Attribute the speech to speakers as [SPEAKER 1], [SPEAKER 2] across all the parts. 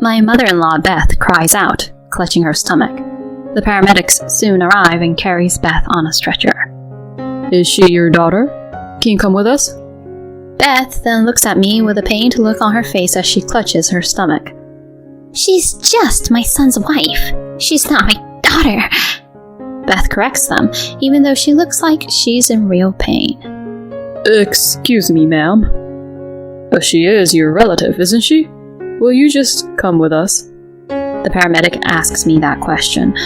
[SPEAKER 1] My mother-in-law, Beth, cries out, clutching her stomach. The paramedics soon arrive and carries Beth on a stretcher.
[SPEAKER 2] Is she your daughter? Can you come with us?
[SPEAKER 1] Beth then looks at me with a pained look on her face as she clutches her stomach. She's just my son's wife. She's not my daughter. Beth corrects them, even though she looks like she's in real pain.
[SPEAKER 2] Excuse me, ma'am. But she is your relative, isn't she? Will you just come with us?
[SPEAKER 1] The paramedic asks me that question.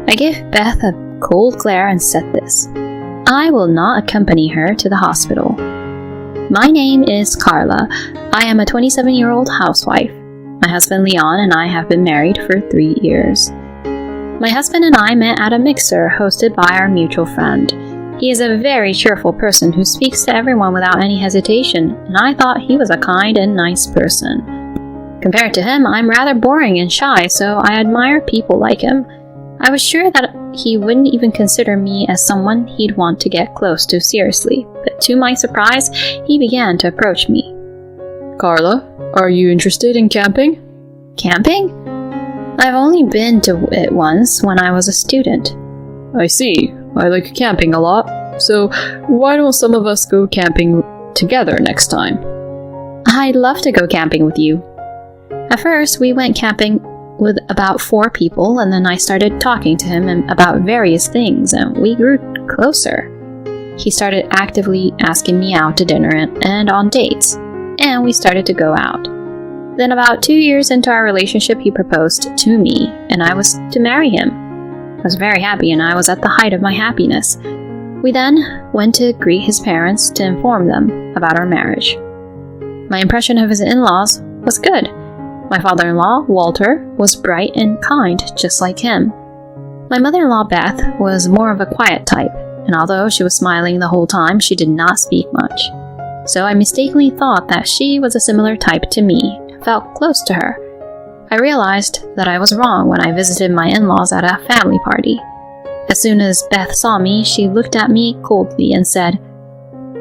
[SPEAKER 1] I give Beth a cold glare and said this. I will not accompany her to the hospital. My name is Carla. I am a 27-year-old housewife. My husband Leon and I have been married for 3 years. My husband and I met at a mixer hosted by our mutual friend. He is a very cheerful person who speaks to everyone without any hesitation, and I thought he was a kind and nice person. Compared to him, I'm rather boring and shy, so I admire people like him. I was sure that he wouldn't even consider me as someone he'd want to get close to seriously, but to my surprise, he began to approach me.
[SPEAKER 2] Carla, are you interested in camping?
[SPEAKER 1] Camping? I've only been to it once when I was a student.
[SPEAKER 2] I see. I like camping a lot, so why don't some of us go camping together next time?
[SPEAKER 1] I'd love to go camping with you. At first, we went camping with about 4 people, and then I started talking to him about various things, and we grew closer. He started actively asking me out to dinner and on dates, and we started to go out. Then about 2 years into our relationship, he proposed to me, and I was to marry him. I was very happy, and I was at the height of my happiness. We then went to greet his parents to inform them about our marriage. My impression of his in-laws was good. My father-in-law, Walter, was bright and kind, just like him. My mother-in-law, Beth, was more of a quiet type, and although she was smiling the whole time, she did not speak much. So I mistakenly thought that she was a similar type to me, and felt close to her. I realized that I was wrong when I visited my in-laws at a family party. As soon as Beth saw me, she looked at me coldly and said,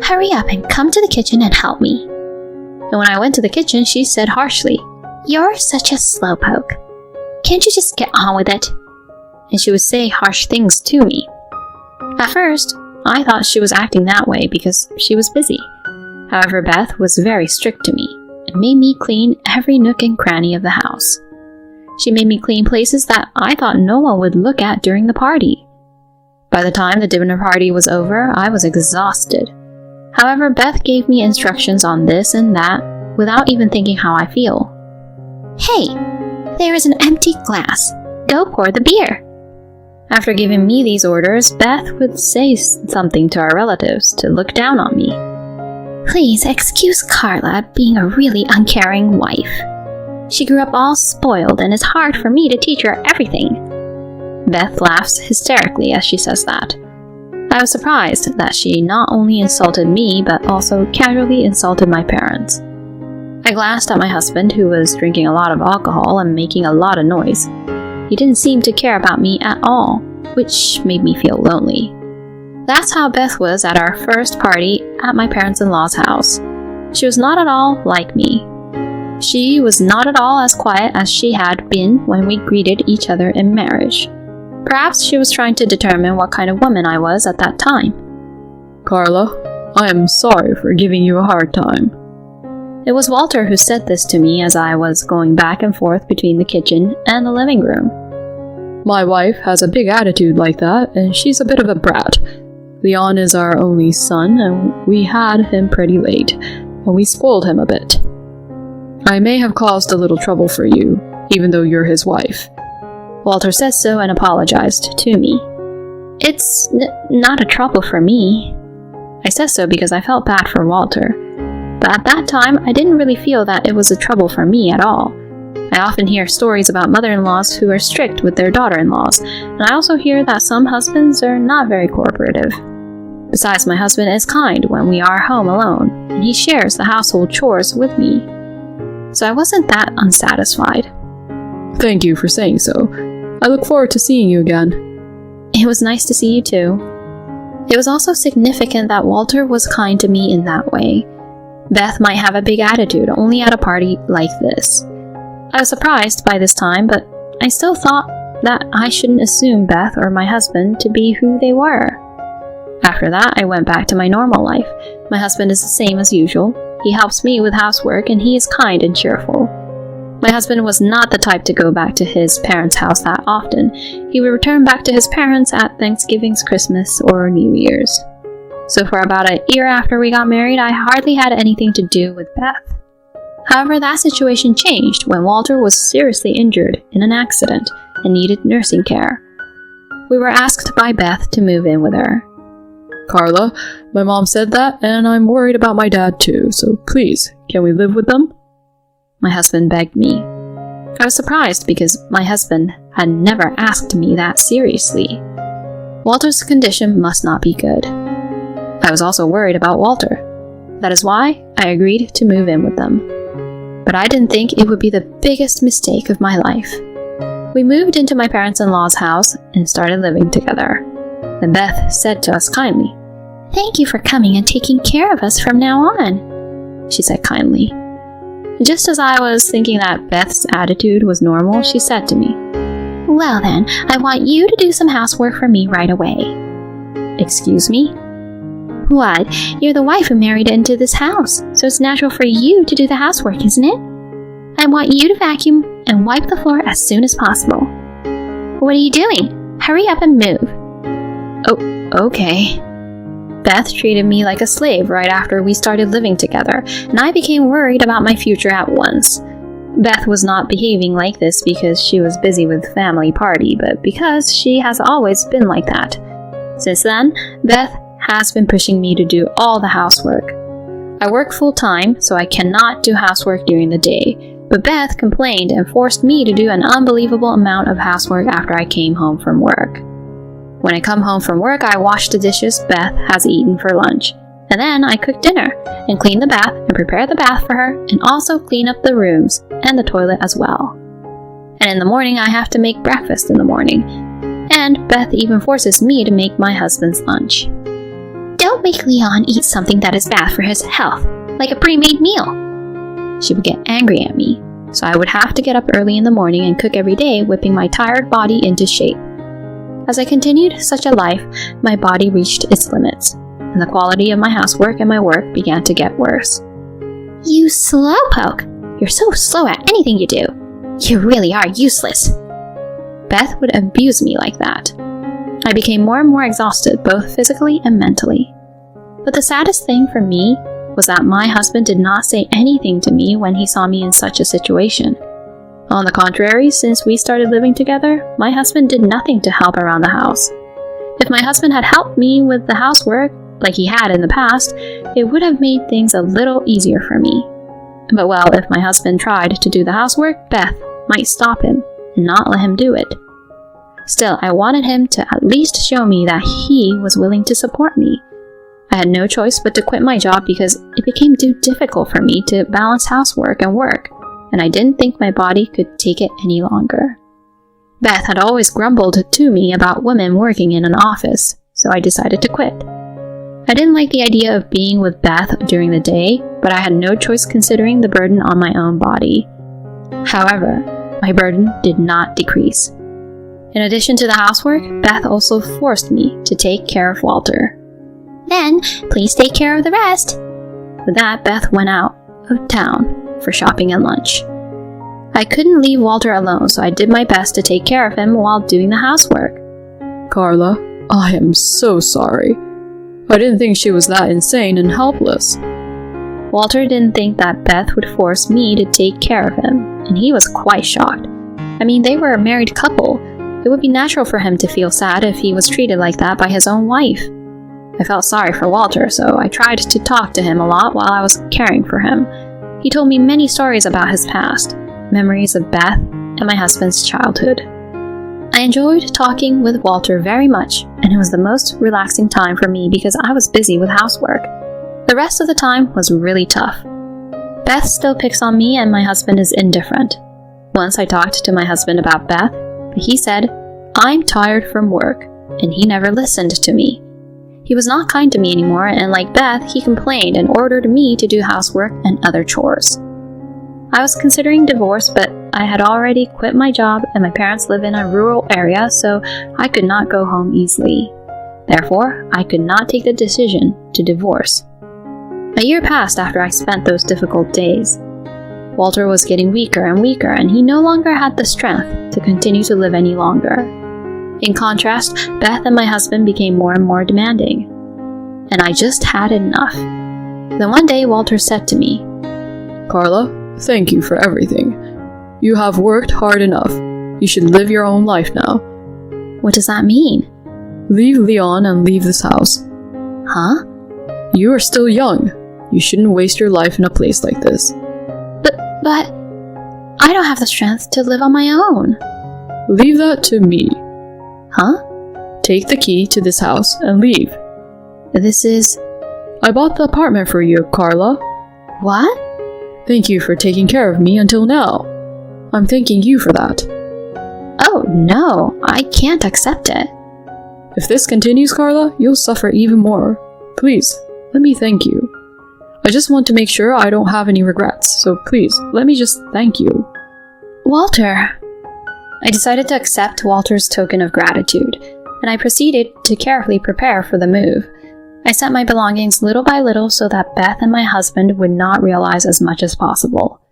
[SPEAKER 1] "Hurry up and come to the kitchen and help me." And when I went to the kitchen, she said harshly, "You're such a slowpoke. Can't you just get on with it?" And she would say harsh things to me. At first, I thought she was acting that way because she was busy. However, Beth was very strict to me and made me clean every nook and cranny of the house. She made me clean places that I thought no one would look at during the party. By the time the dinner party was over, I was exhausted. However, Beth gave me instructions on this and that without even thinking how I feel. "Hey, there is an empty glass. Go pour the beer." After giving me these orders, Beth would say something to our relatives to look down on me. "Please excuse Carla being a really uncaring wife. She grew up all spoiled and it's hard for me to teach her everything." Beth laughs hysterically as she says that. I was surprised that she not only insulted me, but also casually insulted my parents. I glanced at my husband, who was drinking a lot of alcohol and making a lot of noise. He didn't seem to care about me at all, which made me feel lonely. That's how Beth was at our first party at my parents-in-law's house. She was not at all like me. She was not at all as quiet as she had been when we greeted each other in marriage. Perhaps she was trying to determine what kind of woman I was at that time.
[SPEAKER 2] "Carla, I am sorry for giving you a hard time."
[SPEAKER 1] It was Walter who said this to me as I was going back and forth between the kitchen and the living room.
[SPEAKER 2] "My wife has a big attitude like that, and she's a bit of a brat. Leon is our only son, and we had him pretty late, and we spoiled him a bit. I may have caused a little trouble for you, even though you're his wife."
[SPEAKER 1] Walter says so and apologized to me. "It's not a trouble for me." I said so because I felt bad for Walter. But at that time, I didn't really feel that it was a trouble for me at all. I often hear stories about mother-in-laws who are strict with their daughter-in-laws, and I also hear that some husbands are not very cooperative. Besides, my husband is kind when we are home alone, and he shares the household chores with me. So I wasn't that unsatisfied.
[SPEAKER 2] "Thank you for saying so. I look forward to seeing you again."
[SPEAKER 1] It was nice to see you too. It was also significant that Walter was kind to me in that way. Beth might have a big attitude only at a party like this. I was surprised by this time, but I still thought that I shouldn't assume Beth or my husband to be who they were. After that, I went back to my normal life. My husband is the same as usual. He helps me with housework and he is kind and cheerful. My husband was not the type to go back to his parents' house that often. He would return back to his parents at Thanksgiving's, Christmas, or New Year's. So for about a year after we got married, I hardly had anything to do with Beth. However, that situation changed when Walter was seriously injured in an accident and needed nursing care. We were asked by Beth to move in with her.
[SPEAKER 2] Carla, my mom said that, and I'm worried about my dad too, so please, can we live with them?
[SPEAKER 1] My husband begged me. I was surprised because my husband had never asked me that seriously. Walter's condition must not be good. I was also worried about Walter. That is why I agreed to move in with them. But I didn't think it would be the biggest mistake of my life. We moved into my parents-in-law's house and started living together. Then Beth said to us kindly, "Thank you for coming and taking care of us from now on," she said kindly. Just as I was thinking that Beth's attitude was normal, she said to me, "Well then, I want you to do some housework for me right away." Excuse me? What? You're the wife who married into this house, so it's natural for you to do the housework, isn't it? I want you to vacuum and wipe the floor as soon as possible. What are you doing? Hurry up and move. Oh, okay. Beth treated me like a slave right after we started living together, and I became worried about my future at once. Beth was not behaving like this because she was busy with family party, but because she has always been like that. Since then, Beth has been pushing me to do all the housework. I work full-time, so I cannot do housework during the day, but Beth complained and forced me to do an unbelievable amount of housework after I came home from work. When I come home from work, I wash the dishes Beth has eaten for lunch, and then I cook dinner and clean the bath and prepare the bath for her and also clean up the rooms and the toilet as well. And in the morning, I have to make breakfast in the morning, and Beth even forces me to make my husband's lunch. Don't make Leon eat something that is bad for his health, like a pre-made meal. She would get angry at me, so I would have to get up early in the morning and cook every day, whipping my tired body into shape. As I continued such a life, my body reached its limits, and the quality of my housework and my work began to get worse. You slowpoke! You're so slow at anything you do. You really are useless. Beth would abuse me like that. I became more and more exhausted, both physically and mentally. But the saddest thing for me was that my husband did not say anything to me when he saw me in such a situation. On the contrary, since we started living together, my husband did nothing to help around the house. If my husband had helped me with the housework, like he had in the past, it would have made things a little easier for me. But well, if my husband tried to do the housework, Beth might stop him and not let him do it. Still, I wanted him to at least show me that he was willing to support me. I had no choice but to quit my job because it became too difficult for me to balance housework and work, and I didn't think my body could take it any longer. Beth had always grumbled to me about women working in an office, so I decided to quit. I didn't like the idea of being with Beth during the day, but I had no choice considering the burden on my own body. However, my burden did not decrease. In addition to the housework, Beth also forced me to take care of Walter. Then, please take care of the rest. With that, Beth went out of town for shopping and lunch. I couldn't leave Walter alone, so I did my best to take care of him while doing the housework.
[SPEAKER 2] Carla, I am so sorry. I didn't think she was that insane and helpless.
[SPEAKER 1] Walter didn't think that Beth would force me to take care of him, and he was quite shocked. I mean, they were a married couple. It would be natural for him to feel sad if he was treated like that by his own wife. I felt sorry for Walter, so I tried to talk to him a lot while I was caring for him. He told me many stories about his past, memories of Beth, and my husband's childhood. I enjoyed talking with Walter very much, and it was the most relaxing time for me because I was busy with housework. The rest of the time was really tough. Beth still picks on me and my husband is indifferent. Once I talked to my husband about Beth, but he said, "I'm tired from work," and he never listened to me. He was not kind to me anymore, and like Beth, he complained and ordered me to do housework and other chores. I was considering divorce, but I had already quit my job and my parents live in a rural area, so I could not go home easily. Therefore, I could not take the decision to divorce. A year passed after I spent those difficult days. Walter was getting weaker and weaker, and he no longer had the strength to continue to live any longer. In contrast, Beth and my husband became more and more demanding, and I just had enough. Then one day, Walter said to me,
[SPEAKER 2] Carla, thank you for everything. You have worked hard enough. You should live your own life now.
[SPEAKER 1] "What does that mean?"
[SPEAKER 2] Leave Leon and leave this house.
[SPEAKER 1] "Huh?"
[SPEAKER 2] You are still young. You shouldn't waste your life in a place like this.
[SPEAKER 1] But I don't have the strength to live on my own.
[SPEAKER 2] Leave that to me.
[SPEAKER 1] Huh?
[SPEAKER 2] Take the key to this house and leave.
[SPEAKER 1] This is...
[SPEAKER 2] I bought the apartment for you, Carla.
[SPEAKER 1] What?
[SPEAKER 2] Thank you for taking care of me until now. I'm thanking you for that.
[SPEAKER 1] Oh, no, I can't accept it.
[SPEAKER 2] If this continues, Carla, you'll suffer even more. Please, let me thank you. I just want to make sure I don't have any regrets, so please, let me just thank you.
[SPEAKER 1] Walter. I decided to accept Walter's token of gratitude, and I proceeded to carefully prepare for the move. I set my belongings little by little so that Beth and my husband would not realize as much as possible.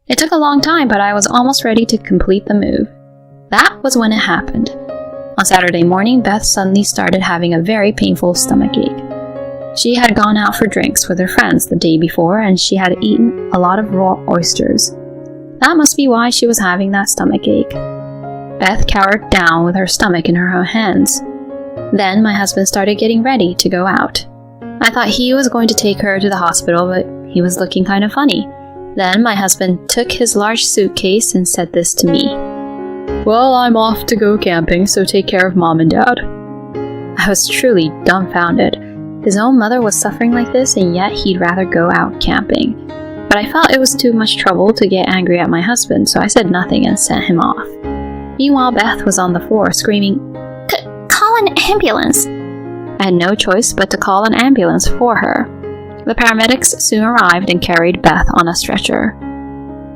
[SPEAKER 1] It took a long time, but I was almost ready to complete the move. That was when it happened. On Saturday morning, Beth suddenly started having a very painful stomachache. She had gone out for drinks with her friends the day before, and she had eaten a lot of raw oysters. That must be why she was having that stomachache. Beth cowered down with her stomach in her hands. Then my husband started getting ready to go out. I thought he was going to take her to the hospital, but he was looking kind of funny. Then my husband took his large suitcase and said this to me.
[SPEAKER 2] Well, I'm off to go camping, so take care of Mom and Dad.
[SPEAKER 1] I was truly dumbfounded. His own mother was suffering like this, and yet he'd rather go out camping. But I felt it was too much trouble to get angry at my husband, so I said nothing and sent him off. Meanwhile, Beth was on the floor screaming, "Call an ambulance!" I had no choice but to call an ambulance for her. The paramedics soon arrived and carried Beth on a stretcher.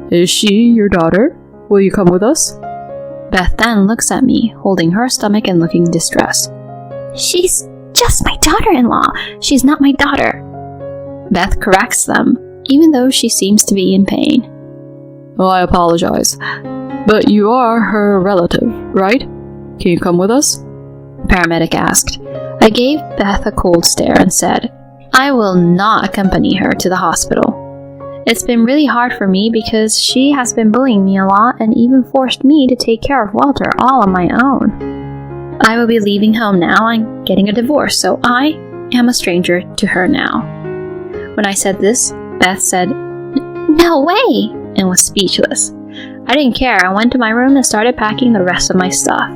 [SPEAKER 2] Is she your daughter? Will you come with us?
[SPEAKER 1] Beth then looks at me, holding her stomach and looking distressed. "She's just my daughter-in-law. She's not my daughter." Beth corrects them, even though she seems to be in pain.
[SPEAKER 2] Oh, I apologize. But you are her relative, right? Can you come with us?
[SPEAKER 1] The paramedic asked. I gave Beth a cold stare and said, "I will not accompany her to the hospital. It's been really hard for me because she has been bullying me a lot and even forced me to take care of Walter all on my own. I will be leaving home now and getting a divorce, so I am a stranger to her now." When I said this, Beth said, "No way," and was speechless. I didn't care. I went to my room and started packing the rest of my stuff.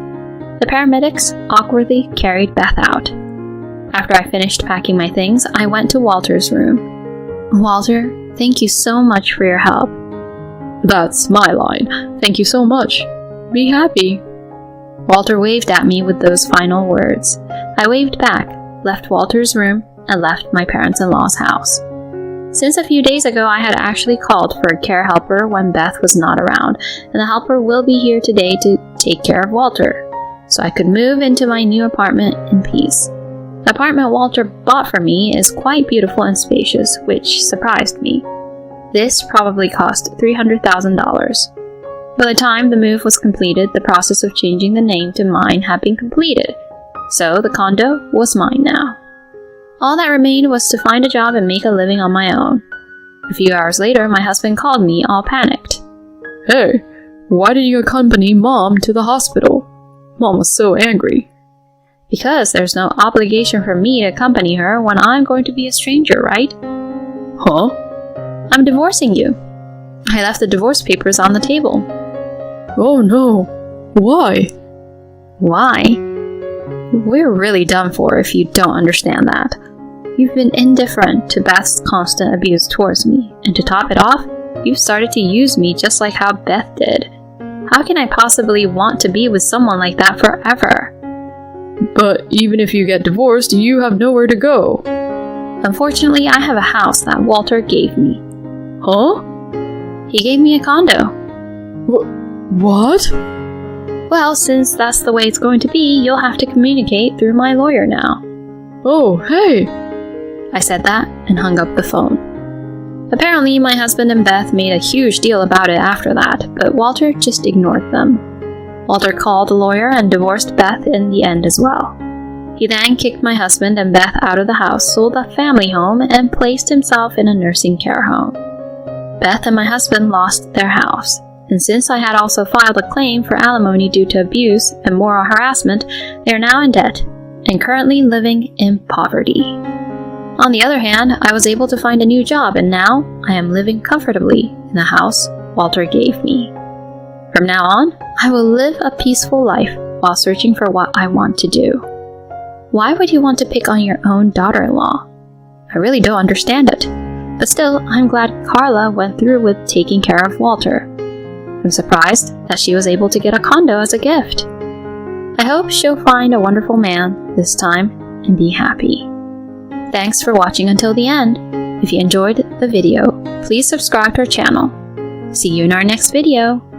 [SPEAKER 1] The paramedics awkwardly carried Beth out. After I finished packing my things, I went to Walter's room. "Walter, thank you so much for your help."
[SPEAKER 2] That's my line. Thank you so much. Be happy.
[SPEAKER 1] Walter waved at me with those final words. I waved back, left Walter's room, and left my parents-in-law's house. Since a few days ago, I had actually called for a care helper when Beth was not around, and the helper will be here today to take care of Walter, so I could move into my new apartment in peace. The apartment Walter bought for me is quite beautiful and spacious, which surprised me. This probably cost $300,000. By the time the move was completed, the process of changing the name to mine had been completed, so the condo was mine now. All that remained was to find a job and make a living on my own. A few hours later, my husband called me all panicked.
[SPEAKER 2] Hey, why did you accompany Mom to the hospital? Mom was so angry.
[SPEAKER 1] Because there's no obligation for me to accompany her when I'm going to be a stranger, right?
[SPEAKER 2] Huh?
[SPEAKER 1] I'm divorcing you. I left the divorce papers on the table.
[SPEAKER 2] Oh no. Why?
[SPEAKER 1] Why? We're really done for if you don't understand that. You've been indifferent to Beth's constant abuse towards me, and to top it off, you've started to use me just like how Beth did. How can I possibly want to be with someone like that forever?
[SPEAKER 2] But even if you get divorced, you have nowhere to go.
[SPEAKER 1] Unfortunately, I have a house that Walter gave me.
[SPEAKER 2] Huh?
[SPEAKER 1] He gave me a condo.
[SPEAKER 2] What?
[SPEAKER 1] Well, since that's the way it's going to be, you'll have to communicate through my lawyer now.
[SPEAKER 2] Oh, hey!
[SPEAKER 1] I said that and hung up the phone. Apparently, my husband and Beth made a huge deal about it after that, but Walter just ignored them. Walter called a lawyer and divorced Beth in the end as well. He then kicked my husband and Beth out of the house, sold the family home, and placed himself in a nursing care home. Beth and my husband lost their house, and since I had also filed a claim for alimony due to abuse and moral harassment, they are now in debt and currently living in poverty. On the other hand, I was able to find a new job, and now I am living comfortably in the house Walter gave me. From now on, I will live a peaceful life while searching for what I want to do. Why would you want to pick on your own daughter-in-law? I really don't understand it. But still, I'm glad Carla went through with taking care of Walter. I'm surprised that she was able to get a condo as a gift. I hope she'll find a wonderful man this time and be happy. Thanks for watching until the end. If you enjoyed the video, please subscribe to our channel. See you in our next video.